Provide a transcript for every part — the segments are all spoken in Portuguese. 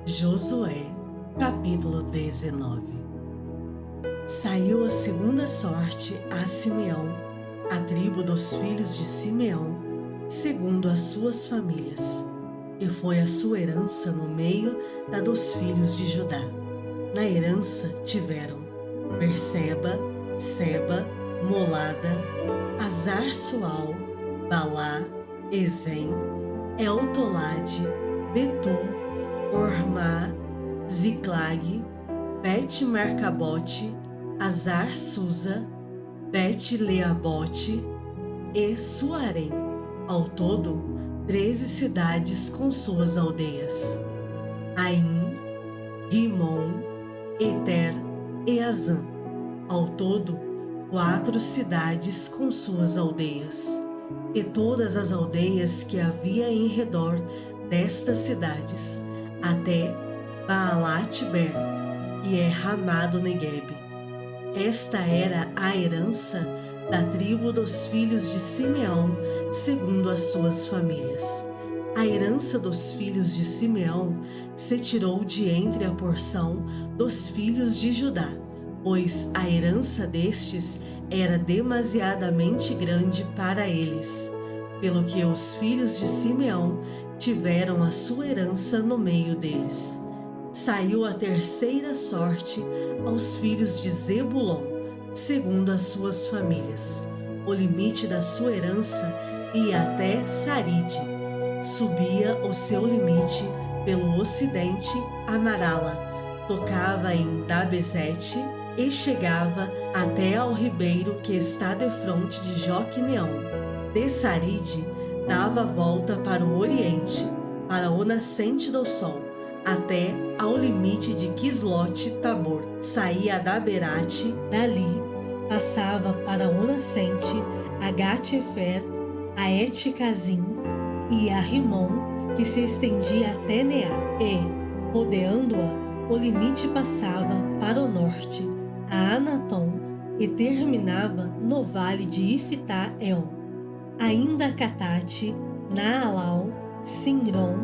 Josué, capítulo 19. Saiu a segunda sorte a Simeão, a tribo dos filhos de Simeão, segundo as suas famílias, e foi a sua herança no meio da dos filhos de Judá. Na herança tiveram Berseba, Seba, Molada, Azar-Sual, Balá, Ezem, Eltolade, Betu, Ormá, Ziclag, Bet-Marcabote, Azar-Susa, Bet-Leabote e Suarém. Ao todo, 13 cidades com suas aldeias. Aim, Rimon, Eter e Azã. Ao todo, 4 cidades com suas aldeias. E todas as aldeias que havia em redor destas cidades, até Baalat-ber, que é Ramá do Neguebe. Esta era a herança da tribo dos filhos de Simeão, segundo as suas famílias. A herança dos filhos de Simeão se tirou de entre a porção dos filhos de Judá, pois a herança destes era demasiadamente grande para eles, pelo que os filhos de Simeão tiveram a sua herança no meio deles. Saiu a terceira sorte aos filhos de Zebulon, segundo as suas famílias. O limite da sua herança ia até Saride. Subia o seu limite pelo ocidente a Marala, tocava em Dabezete e chegava até ao ribeiro que está defronte de Joquineão. De Saride dava a volta para o oriente, para o nascente do sol, até ao limite de Quislote-Tabor. Saía da Berate, dali passava para o nascente, a Gat-Efer, a Et-Cazim e a Rimon, que se estendia até Neá, e, rodeando-a, o limite passava para o norte, a Anatom, e terminava no vale de Ifitá-El. Ainda Catate, Naalau, Sinron,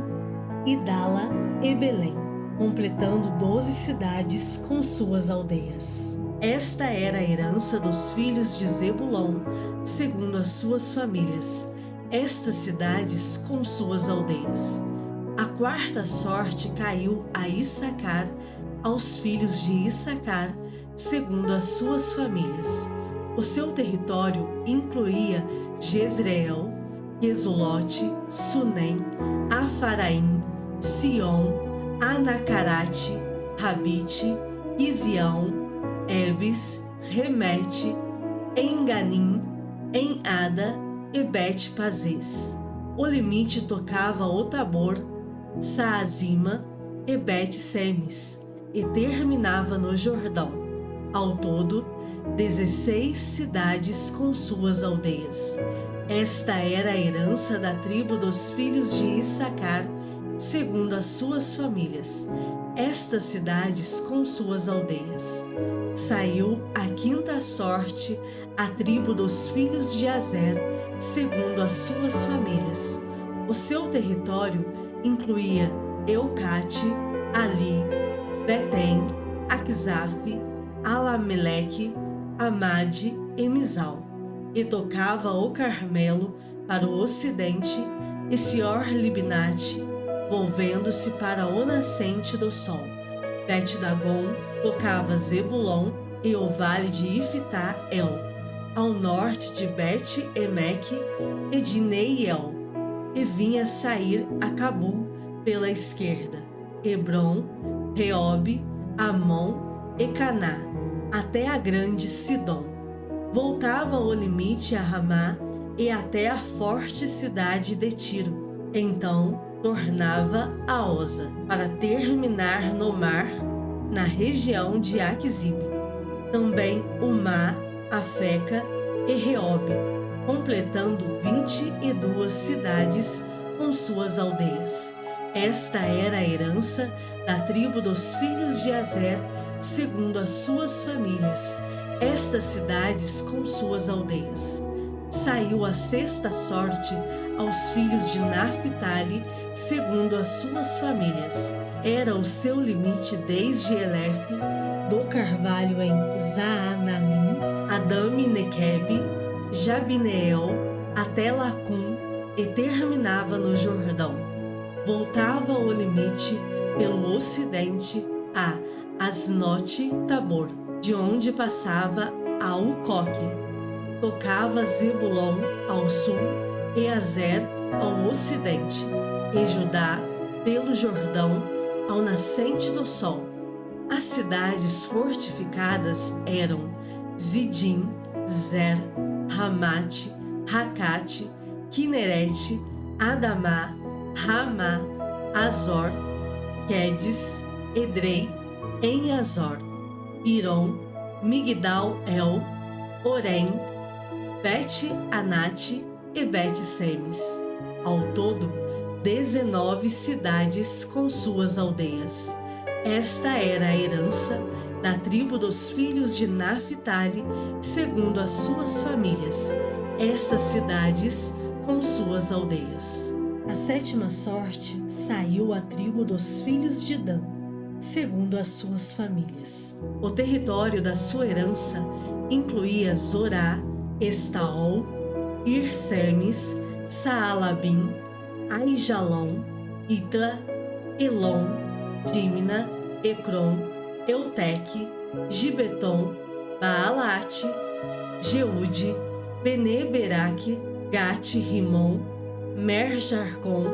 Idala e Belém, completando 12 cidades com suas aldeias. Esta era a herança dos filhos de Zebulon, segundo as suas famílias, estas cidades com suas aldeias. A quarta sorte caiu a Issacar, aos filhos de Issacar, segundo as suas famílias. O seu território incluía Jezreel, Quesulote, Sunem, Afaraim, Sion, Anacarate, Rabite, Quizião, Ebes, Remete, Enganim, Enada e Bet-Pazes. O limite tocava o Tabor, Saazima e Bet-Semes e terminava no Jordão. Ao todo, 16 cidades com suas aldeias. Esta era a herança da tribo dos filhos de Issacar, segundo as suas famílias, estas cidades com suas aldeias. Saiu a quinta sorte à tribo dos filhos de Azer, segundo as suas famílias. O seu território incluía Eucate, Ali, Betém, Aquzaf, Alameleque, Amade e Mizal, e tocava o Carmelo para o ocidente e Sior-Libnate, volvendo-se para o nascente do sol. Bet-Dagon tocava Zebulon e o vale de Ifitá-El, ao norte de Bet-Emeque e de Neiel, e vinha sair a Cabul pela esquerda, Hebron, Reobe, Amon e Caná, até a grande Sidom. Voltava o limite a Ramá e até a forte cidade de Tiro. Então tornava a Oza, para terminar no mar, na região de Aquzibe. Também Umá, Afeca e Reobe, completando 22 cidades com suas aldeias. Esta era a herança da tribo dos filhos de Azer, segundo as suas famílias, estas cidades com suas aldeias. Saiu a sexta sorte aos filhos de Naphtali, segundo as suas famílias. Era o seu limite desde Elefe, do carvalho em Zaananim, Adame Nequebe, Jabineel, até Lacum, e terminava no Jordão. Voltava o limite pelo ocidente a Asnote Tabor, de onde passava a Ucoque. Tocava Zebulon ao sul e Azer ao ocidente, e Judá pelo Jordão ao nascente do sol. As cidades fortificadas eram Zidim, Zer, Ramate, Racate, Quinerete, Adamá, Ramá, Azor, Quedes, Edrei, em Azor, Irom, Migdal-El, Orém, Bet-Anate e Bet-Semes. Ao todo, 19 cidades com suas aldeias. Esta era a herança da tribo dos filhos de Naphtali, segundo as suas famílias. Estas cidades com suas aldeias. A sétima sorte saiu à tribo dos filhos de Dan, segundo as suas famílias. O território da sua herança incluía Zorá, Estaol, Irsemes, Saalabim, Aijalon, Itla, Elon, Dimna, Ecrom, Euteque, Gibeton, Baalate, Jeude, Bene-Beraque, Gate-Rimon, Merjarcon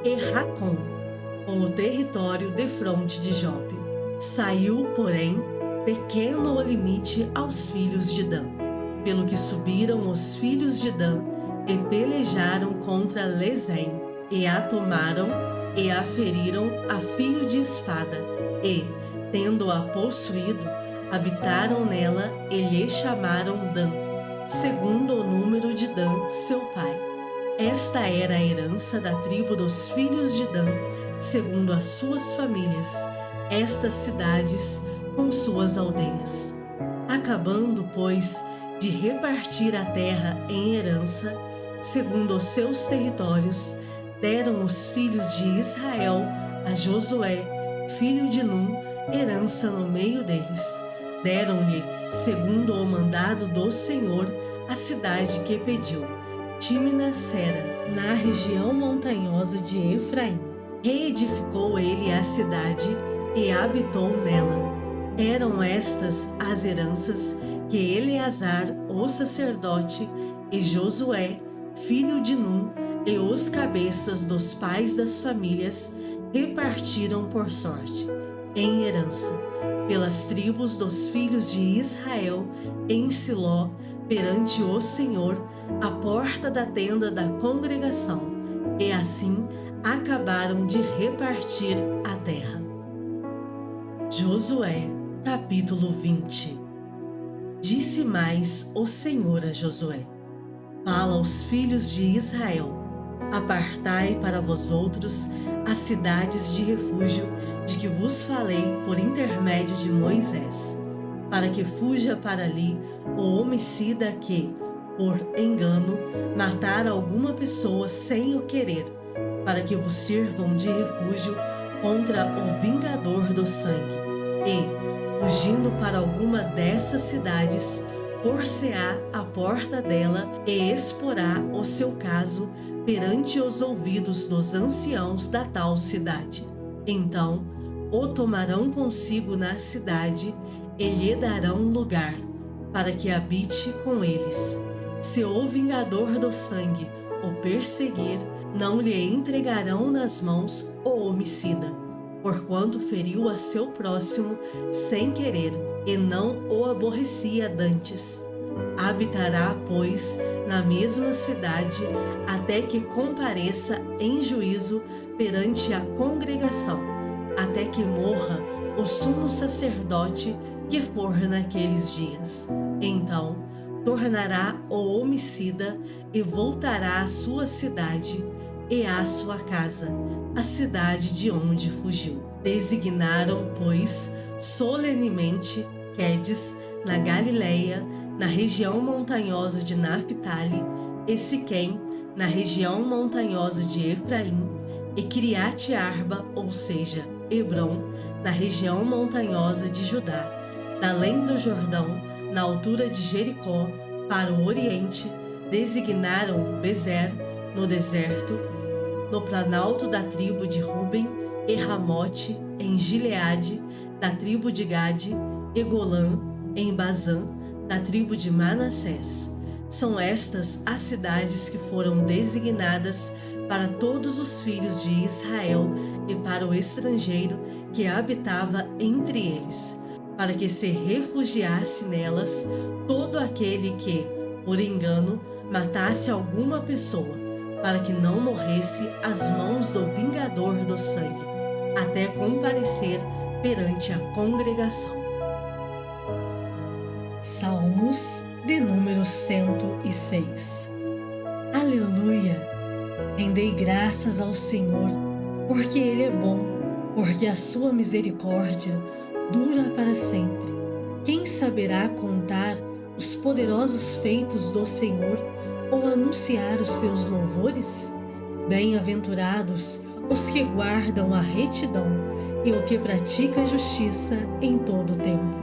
e Racon, com o território defronte de Jope. Saiu, porém, pequeno o limite aos filhos de Dan, pelo que subiram os filhos de Dan e pelejaram contra Lezém, e a tomaram e a feriram a fio de espada, e, tendo-a possuído, habitaram nela e lhe chamaram Dan, segundo o número de Dan, seu pai. Esta era a herança da tribo dos filhos de Dan, segundo as suas famílias, estas cidades com suas aldeias. Acabando, pois, de repartir a terra em herança, segundo os seus territórios, deram os filhos de Israel a Josué, filho de Num, herança no meio deles. Deram-lhe, segundo o mandado do Senhor, a cidade que pediu, Timna-Sera, na região montanhosa de Efraim. Reedificou ele a cidade e habitou nela. Eram estas as heranças que Eleazar, o sacerdote, e Josué, filho de Num, e os cabeças dos pais das famílias repartiram por sorte, em herança, pelas tribos dos filhos de Israel, em Siló, perante o Senhor, à porta da tenda da congregação, e assim acabaram de repartir a terra. Josué, capítulo 20. Disse mais o Senhor a Josué: fala aos filhos de Israel: apartai para vós outros as cidades de refúgio de que vos falei por intermédio de Moisés, para que fuja para ali o homicida que, por engano, matar alguma pessoa sem o querer, para que vos sirvam de refúgio contra o vingador do sangue. E, fugindo para alguma dessas cidades, por-se-á à porta dela e exporá o seu caso perante os ouvidos dos anciãos da tal cidade. Então, o tomarão consigo na cidade e lhe darão lugar, para que habite com eles. Se o vingador do sangue o perseguir, não lhe entregarão nas mãos o homicida, porquanto feriu a seu próximo sem querer, e não o aborrecia dantes. Habitará, pois, na mesma cidade, até que compareça em juízo perante a congregação, até que morra o sumo sacerdote que for naqueles dias. Então, tornará o homicida e voltará à sua cidade e à sua casa, a cidade de onde fugiu. Designaram, pois, solenemente Quedes, na Galileia, na região montanhosa de Naphtali, e Siquém, na região montanhosa de Efraim, e Kiriat Arba, ou seja, Hebrom, na região montanhosa de Judá, da além do Jordão, na altura de Jericó, para o oriente, designaram Bezer, no deserto, no planalto da tribo de Ruben, e Ramote, em Gileade, da tribo de Gade, e Golã, em Bazã, da tribo de Manassés. São estas as cidades que foram designadas para todos os filhos de Israel e para o estrangeiro que habitava entre eles, para que se refugiasse nelas todo aquele que, por engano, matasse alguma pessoa, para que não morresse às mãos do vingador do sangue, até comparecer perante a congregação. Salmos de número 106. Aleluia! Rendei graças ao Senhor, porque Ele é bom, porque a sua misericórdia dura para sempre. Quem saberá contar os poderosos feitos do Senhor ou anunciar os seus louvores? Bem-aventurados os que guardam a retidão e o que pratica a justiça em todo o tempo.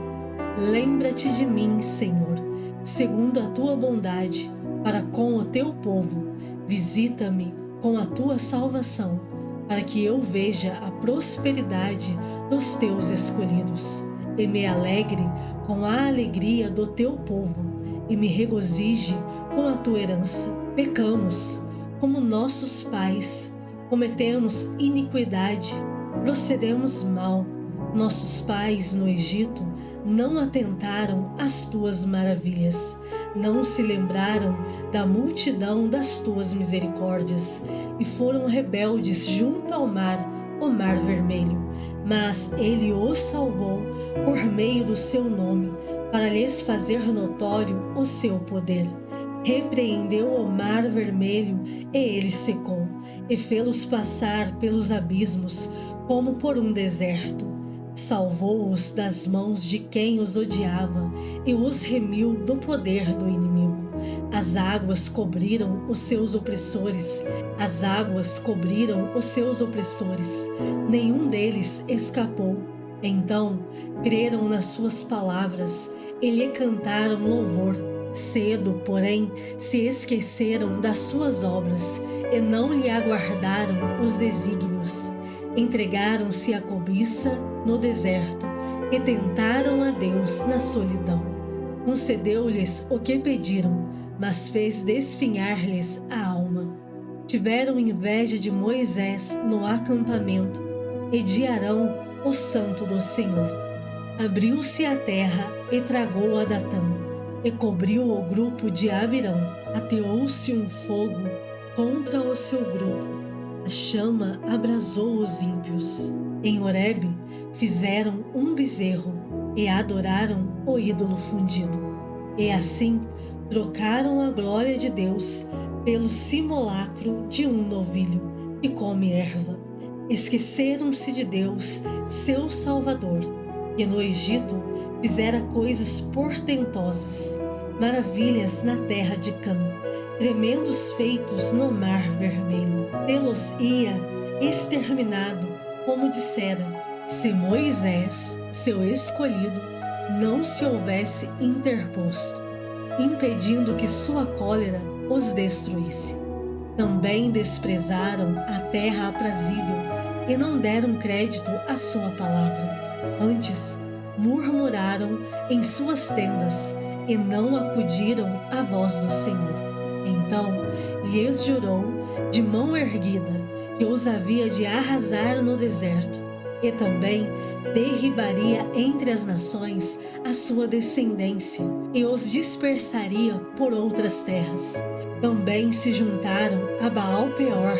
Lembra-te de mim, Senhor, segundo a tua bondade, para com o teu povo. Visita-me com a tua salvação, para que eu veja a prosperidade dos teus escolhidos, e me alegre com a alegria do teu povo, e me regozije com a tua herança. Pecamos, como nossos pais, cometemos iniquidade, procedemos mal. Nossos pais no Egito não atentaram às tuas maravilhas, não se lembraram da multidão das tuas misericórdias, e foram rebeldes junto ao mar, o mar vermelho. Mas ele os salvou por meio do seu nome, para lhes fazer notório o seu poder. Repreendeu o mar vermelho, e ele secou, e fê-los passar pelos abismos, como por um deserto. Salvou-os das mãos de quem os odiava, e os remiu do poder do inimigo. As águas cobriram os seus opressores, as águas cobriram os seus opressores, nenhum deles escapou. Então creram nas suas palavras e lhe cantaram louvor. Cedo, porém, se esqueceram das suas obras e não lhe aguardaram os desígnios. Entregaram-se à cobiça no deserto e tentaram a Deus na solidão. Concedeu-lhes o que pediram, mas fez desfinhar-lhes a alma. Tiveram inveja de Moisés no acampamento e de Arão, o santo do Senhor. Abriu-se a terra e tragou a Datã, e cobriu o grupo de Abirão. Ateou-se um fogo contra o seu grupo, a chama abrasou os ímpios. Em Horebe fizeram um bezerro e adoraram o ídolo fundido, e assim trocaram a glória de Deus pelo simulacro de um novilho que come erva. Esqueceram-se de Deus, seu Salvador, que no Egito fizera coisas portentosas, maravilhas na terra de Cã, tremendos feitos no mar vermelho. Tê-los-ia exterminado, como dissera, se Moisés, seu escolhido, não se houvesse interposto, impedindo que sua cólera os destruísse. Também desprezaram a terra aprazível e não deram crédito à sua palavra. Antes, murmuraram em suas tendas e não acudiram à voz do Senhor. Então lhes jurou de mão erguida que os havia de arrasar no deserto, e também derribaria entre as nações a sua descendência e os dispersaria por outras terras. Também se juntaram a Baal-peor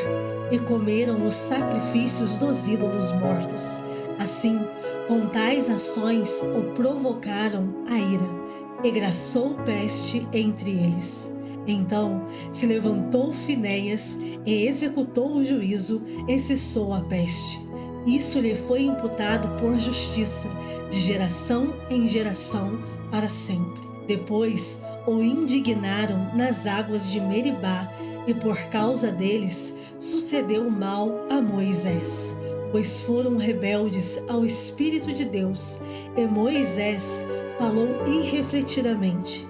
e comeram os sacrifícios dos ídolos mortos. Assim, com tais ações o provocaram a ira, e graçou peste entre eles. Então se levantou Finéias e executou o juízo e cessou a peste. Isso lhe foi imputado por justiça, de geração em geração para sempre. Depois o indignaram nas águas de Meribá e por causa deles sucedeu mal a Moisés, pois foram rebeldes ao Espírito de Deus, e Moisés falou irrefletidamente.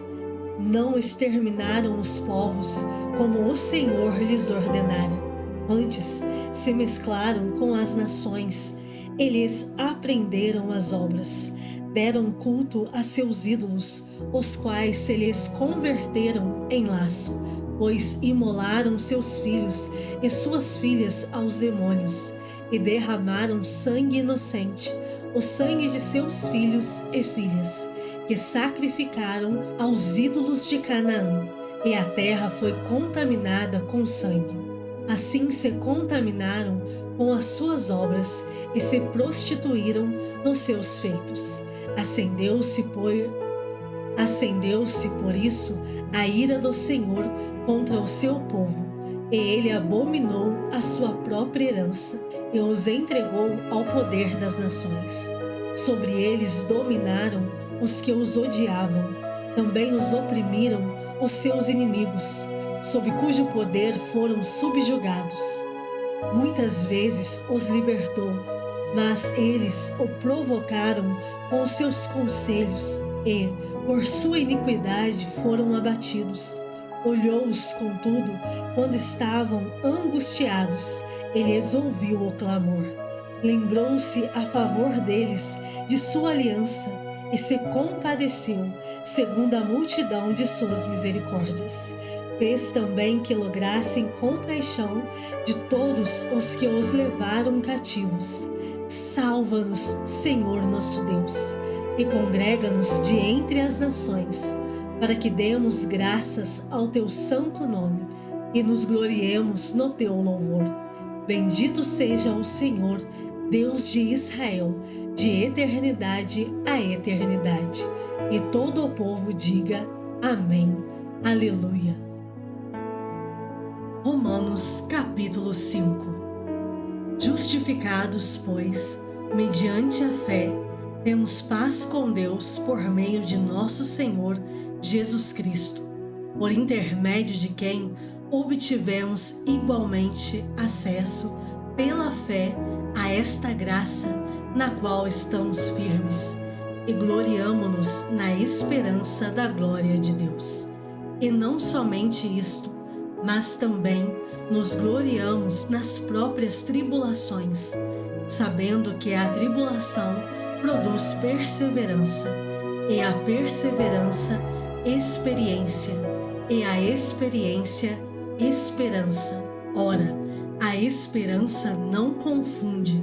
Não exterminaram os povos como o Senhor lhes ordenara. Antes, se mesclaram com as nações, eles aprenderam as obras, deram culto a seus ídolos, os quais se lhes converteram em laço, pois imolaram seus filhos e suas filhas aos demônios, e derramaram sangue inocente, o sangue de seus filhos e filhas, que sacrificaram aos ídolos de Canaã, e a terra foi contaminada com sangue. Assim se contaminaram com as suas obras e se prostituíram nos seus feitos. Acendeu-se por isso a ira do Senhor contra o seu povo, e ele abominou a sua própria herança e os entregou ao poder das nações. Sobre eles dominaram os que os odiavam, também os oprimiram os seus inimigos, sob cujo poder foram subjugados. Muitas vezes os libertou, mas eles o provocaram com os seus conselhos e, por sua iniquidade, foram abatidos. Olhou-os, contudo, quando estavam angustiados, e lhes ouviu o clamor. Lembrou-se a favor deles de sua aliança e se compadeceu, segundo a multidão de suas misericórdias. Fez também que lograssem compaixão de todos os que os levaram cativos. Salva-nos, Senhor nosso Deus, e congrega-nos de entre as nações, para que demos graças ao teu santo nome e nos gloriemos no teu louvor. Bendito seja o Senhor, Deus de Israel, de eternidade a eternidade. E todo o povo diga amém. Aleluia. Romanos capítulo 5. Justificados, pois, mediante a fé, temos paz com Deus por meio de nosso Senhor Jesus Cristo, por intermédio de quem obtivemos igualmente acesso pela fé a esta graça na qual estamos firmes e gloriamo-nos na esperança da glória de Deus. E não somente isto, mas também nos gloriamos nas próprias tribulações, sabendo que a tribulação produz perseverança, e a perseverança, experiência, e a experiência, esperança. Ora, a esperança não confunde,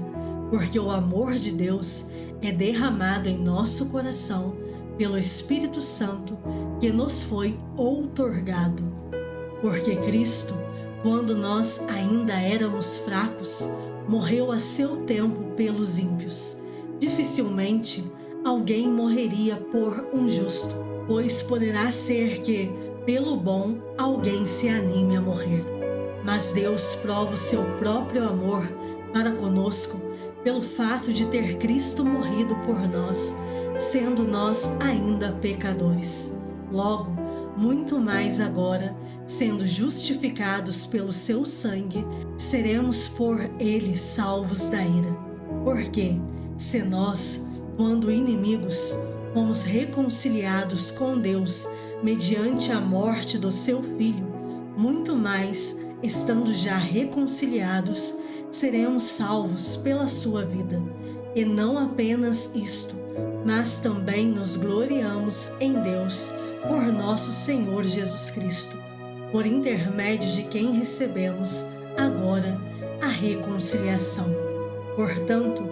porque o amor de Deus é derramado em nosso coração pelo Espírito Santo que nos foi outorgado. Porque Cristo, quando nós ainda éramos fracos, morreu a seu tempo pelos ímpios. Dificilmente alguém morreria por um justo, pois poderá ser que, pelo bom, alguém se anime a morrer. Mas Deus prova o seu próprio amor para conosco pelo fato de ter Cristo morrido por nós, sendo nós ainda pecadores. Logo, muito mais agora, sendo justificados pelo seu sangue, seremos por ele salvos da ira. Porque, se nós, quando inimigos, fomos reconciliados com Deus mediante a morte do seu Filho, muito mais, estando já reconciliados, seremos salvos pela sua vida. E não apenas isto, mas também nos gloriamos em Deus por nosso Senhor Jesus Cristo, por intermédio de quem recebemos agora a reconciliação. Portanto,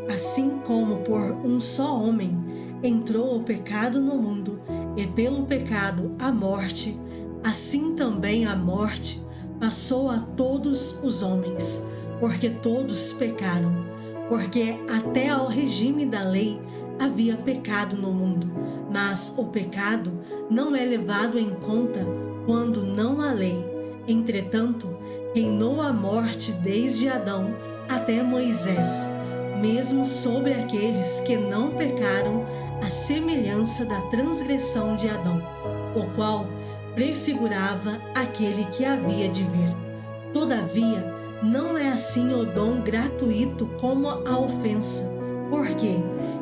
assim como por um só homem entrou o pecado no mundo, e pelo pecado a morte, assim também a morte passou a todos os homens, porque todos pecaram. Porque até ao regime da lei havia pecado no mundo, mas o pecado não é levado em conta quando não há lei. Entretanto, reinou a morte desde Adão até Moisés, mesmo sobre aqueles que não pecaram, à semelhança da transgressão de Adão, o qual, prefigurava aquele que havia de vir. Todavia, não é assim o dom gratuito como a ofensa, porque,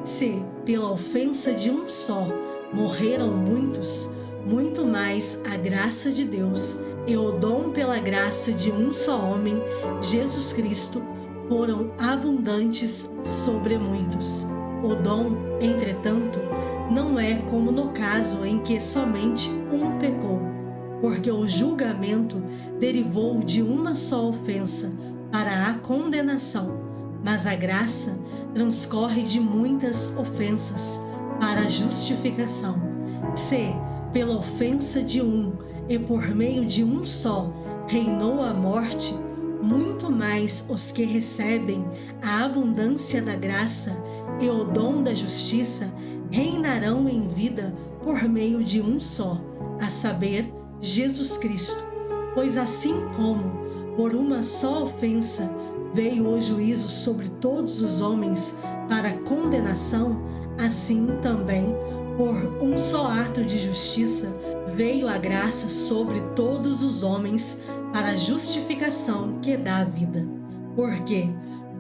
se pela ofensa de um só morreram muitos, muito mais a graça de Deus e o dom pela graça de um só homem, Jesus Cristo, foram abundantes sobre muitos. O dom, entretanto, não é como no caso em que somente um pecou, porque o julgamento derivou de uma só ofensa para a condenação, mas a graça transcorre de muitas ofensas para a justificação. Se, pela ofensa de um e por meio de um só, reinou a morte, muito mais os que recebem a abundância da graça e o dom da justiça reinarão em vida por meio de um só, a saber, Jesus Cristo. Pois assim como, por uma só ofensa, veio o juízo sobre todos os homens para condenação, assim também, por um só ato de justiça, veio a graça sobre todos os homens para a justificação que dá a vida. Porque,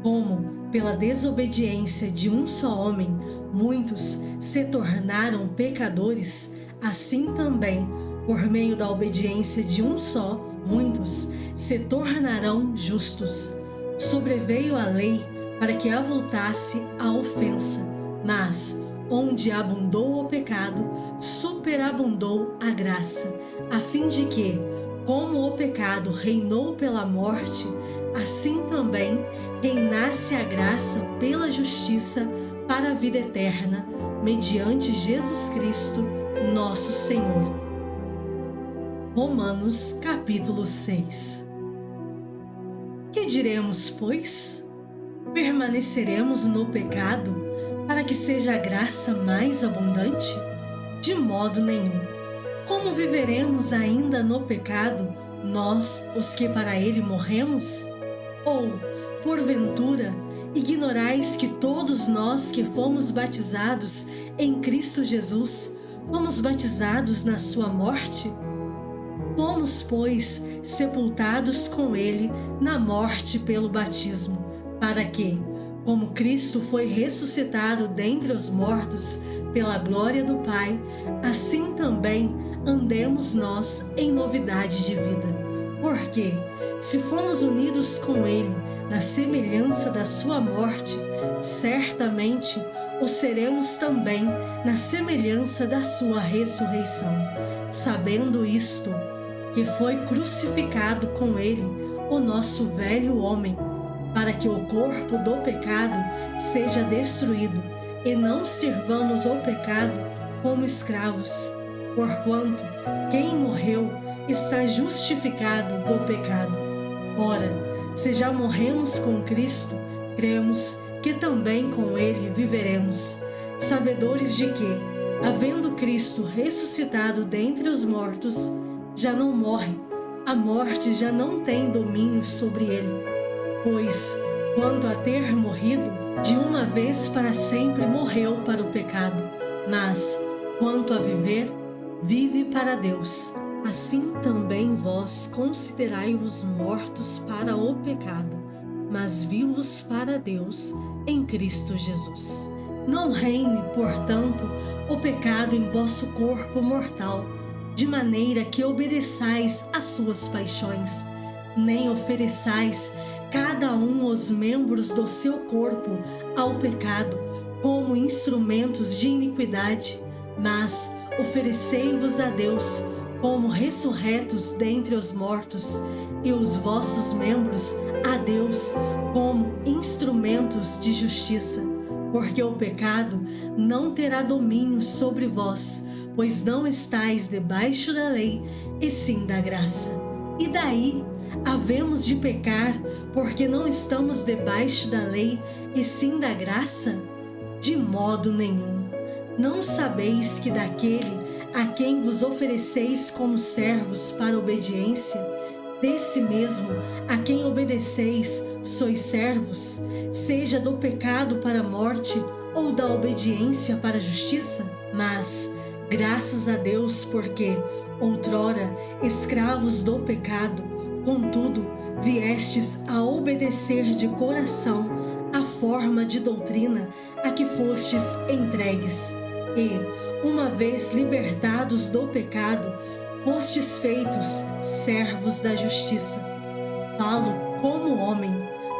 como pela desobediência de um só homem, muitos se tornaram pecadores, assim também, por meio da obediência de um só, muitos se tornarão justos. Sobreveio a lei para que avultasse a ofensa, mas, onde abundou o pecado, superabundou a graça, a fim de que, como o pecado reinou pela morte, assim também reinasse a graça pela justiça para a vida eterna, mediante Jesus Cristo, nosso Senhor. Romanos capítulo 6. Que diremos, pois? Permaneceremos no pecado para que seja a graça mais abundante? De modo nenhum. Como viveremos ainda no pecado, nós, os que para ele morremos? Ou, porventura, ignorais que todos nós que fomos batizados em Cristo Jesus, fomos batizados na sua morte? Fomos, pois, sepultados com ele na morte pelo batismo, para que, como Cristo foi ressuscitado dentre os mortos pela glória do Pai, assim também andemos nós em novidade de vida. Porque, se fomos unidos com ele na semelhança da sua morte, certamente o seremos também na semelhança da sua ressurreição. Sabendo isto, que foi crucificado com ele o nosso velho homem, para que o corpo do pecado seja destruído, e não sirvamos o pecado como escravos, porquanto quem morreu está justificado do pecado. Ora, se já morremos com Cristo, cremos que também com ele viveremos, sabedores de que, havendo Cristo ressuscitado dentre os mortos, já não morre, a morte já não tem domínio sobre ele. Pois, quanto a ter morrido, de uma vez para sempre morreu para o pecado, mas, quanto a viver, vive para Deus. Assim também vós considerai-vos mortos para o pecado, mas vivos para Deus em Cristo Jesus. Não reine, portanto, o pecado em vosso corpo mortal, de maneira que obedeçais às suas paixões, nem ofereçais cada um os membros do seu corpo ao pecado como instrumentos de iniquidade, mas oferecei-vos a Deus como ressurretos dentre os mortos, e os vossos membros a Deus como instrumentos de justiça, porque o pecado não terá domínio sobre vós, pois não estáis debaixo da lei, e sim da graça. E daí, havemos de pecar, porque não estamos debaixo da lei, e sim da graça? De modo nenhum. Não sabeis que daquele a quem vos ofereceis como servos para obediência, desse mesmo a quem obedeceis sois servos, seja do pecado para a morte ou da obediência para a justiça? Mas, graças a Deus, porque Outrora, escravos do pecado, contudo, viestes a obedecer de coração a forma de doutrina a que fostes entregues. E, uma vez libertados do pecado, fostes feitos servos da justiça. Falo como homem,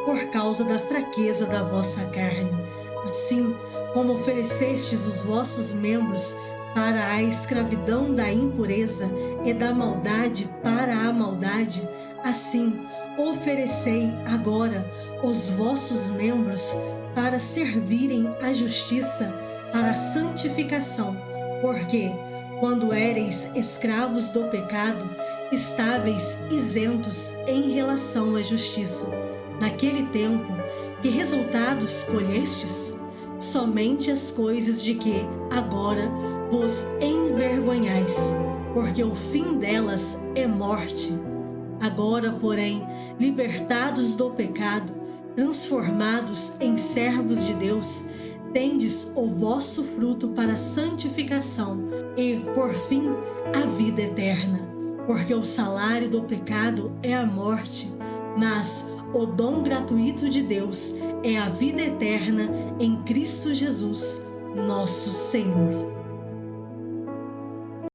por causa da fraqueza da vossa carne. Assim como oferecestes os vossos membros para a escravidão da impureza e da maldade para a maldade, assim oferecei agora os vossos membros para servirem à justiça, para a santificação, porque, quando éreis escravos do pecado, estáveis isentos em relação à justiça. Naquele tempo, que resultados colhestes? Somente as coisas de que agora vos envergonhais, porque o fim delas é morte. Agora, porém, libertados do pecado, transformados em servos de Deus, tendes o vosso fruto para a santificação e, por fim, a vida eterna. Porque o salário do pecado é a morte, mas o dom gratuito de Deus é a vida eterna em Cristo Jesus, nosso Senhor.